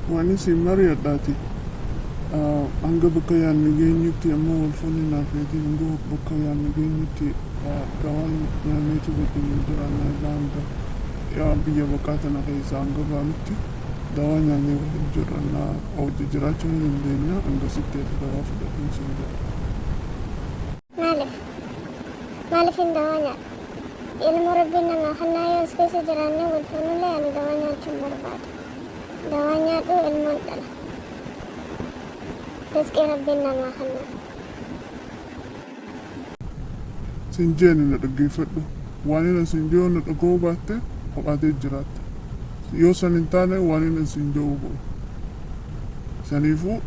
Wani si mari'adhaati. Hanga bakka yaadne geenyutti ammoo wal fuunee naaf neetii hanga bakka yaadne geenyutti dawaan nyaameetu wajjin jiraannaa irraa hanga biyya bakkaa tana keessa hanga baanutti dawaa nyaannee waliin jiraannaa hojii jiraachuu ni dandeenya hanga sitteeti dawaa fudhatuun sin jedha. Maaliif hin dawaa nyaadhu? Ilmoo rabbiin namaa kannaa yoo as keessa jiraannee wal fuunullee ani dawaa nyaachuun barbaada. Dawaa nyaadhu ilmoon dhala. Rizqii rabbiin namaa kannaa. Sin jeeni na dhaggeeffadhu. Waan inni sin jee na dhaga'uu baatte kophaatee jiraatta. Yoo san hin taane waan inni sin je'uu bo'u. Saniifuu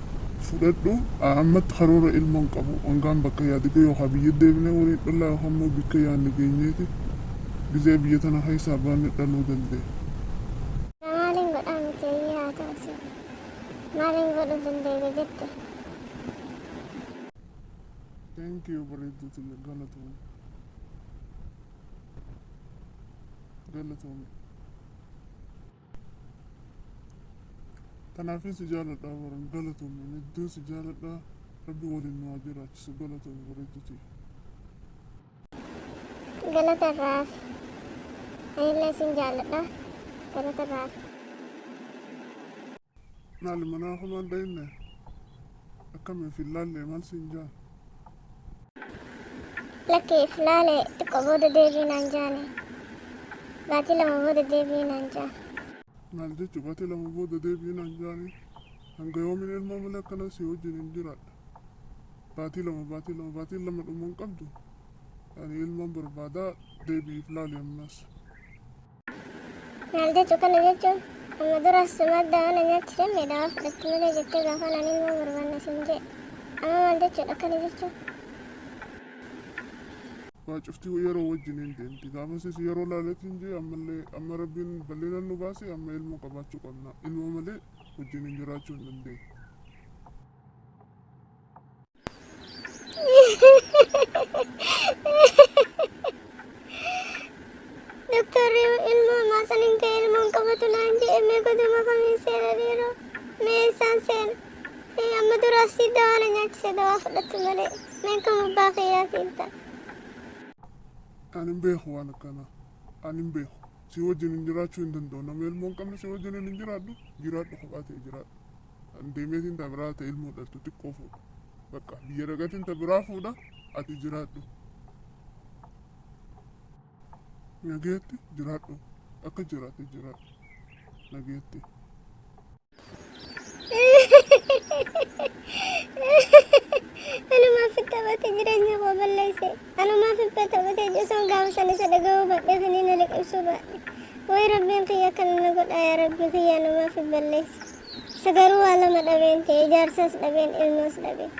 fudhadhu ammatti karoora ilmoon qabu wangaan bakka yaadde yookaan biyya deebinee waliin dhalaa yookaan immoo bakka yaadne geenyeeti gizee biyya tana keessaa baanee dhaluu dandeenya. Maaliin godhaa miti haa ta'u maaliin godhuu dandeenya jette. Thank you bareedduu galatoomii. Galatoomii. Kanaafis si jaaladhaa baran galatoomii hedduu si jaaladhaa rabbi waliin nu haa jiraachisu galatoomii bareedduuti. Galata irraaf. Anillee sin jaaladhaa galata irraaf. Maali manaa homaan dhayinne akkamiif ilaallee maal siin jaa? Lakkii filaalee xiqqoo booda deebii naan jaane. Baatii lama booda deebii naan jaa. Maal jechuun baatii lama booda deebii naan jaane hanga yoomin ilmoo malee akkana si wajjin hin jiraadha. Baatii lama dhuma hin qabdu. Ani ilmoon barbaadaa deebii filaalee ammas. Maal jechuun kana jechuun amma duras madda ana nyaachisee miidhagaa fudhatti malee jettee gaafa naan ilmoo barbaanna sin jee. Amma maal jechuudha akkana jechuun. Waa cuftii yeroo wajjin hin deemti gaafas yeroo laaleetiin jee ammallee amma rabbiin bal'ina nu baase amma ilmoo qabaachuu qabna ilmoo malee wajjin hin jiraachuu hin dandeenye. Doktorri ilmoo maasaniin ka'e ilmoon qabatu naan jee mee goduma kamiin seena dhiiroo mee isaan seena. Amma duras dawaa na nyaachisee dawaa fudhattu malee mee kam abbaa fayyaatiin ta'a. Ani hin beeku waan akkanaa. Ani hin beeku. Si wajjin hin jiraachuu hin danda'u. Nama ilmoo hin qabne si wajjin hin jiraadhu. Jiraadhu kophaa ta'e jiraadhu. Ani deemeetiin ta biraa ta'e ilmoo dhaltu xiqqoo fuudha. Bakka biyya dhagatiin ta biraa fuudha. Ati jiraadhu. Nageetti jiraadhu. Akka jiraate jiraadhu. Nageetti. Anumaaf taphatee jireenya koo balleesse. Anumaaf taphatee jechuun gaafa sana isa dhaga'uu baadhee kan inni na liqimsuu baadhe. Wayi rabbiin kiyya kan na godhaa yaa rabbi kiyya anumaaf balleesse. Isa garuu waa lama dhabeen ta'e ijaarsas dhabeen ilmoos dhabeen.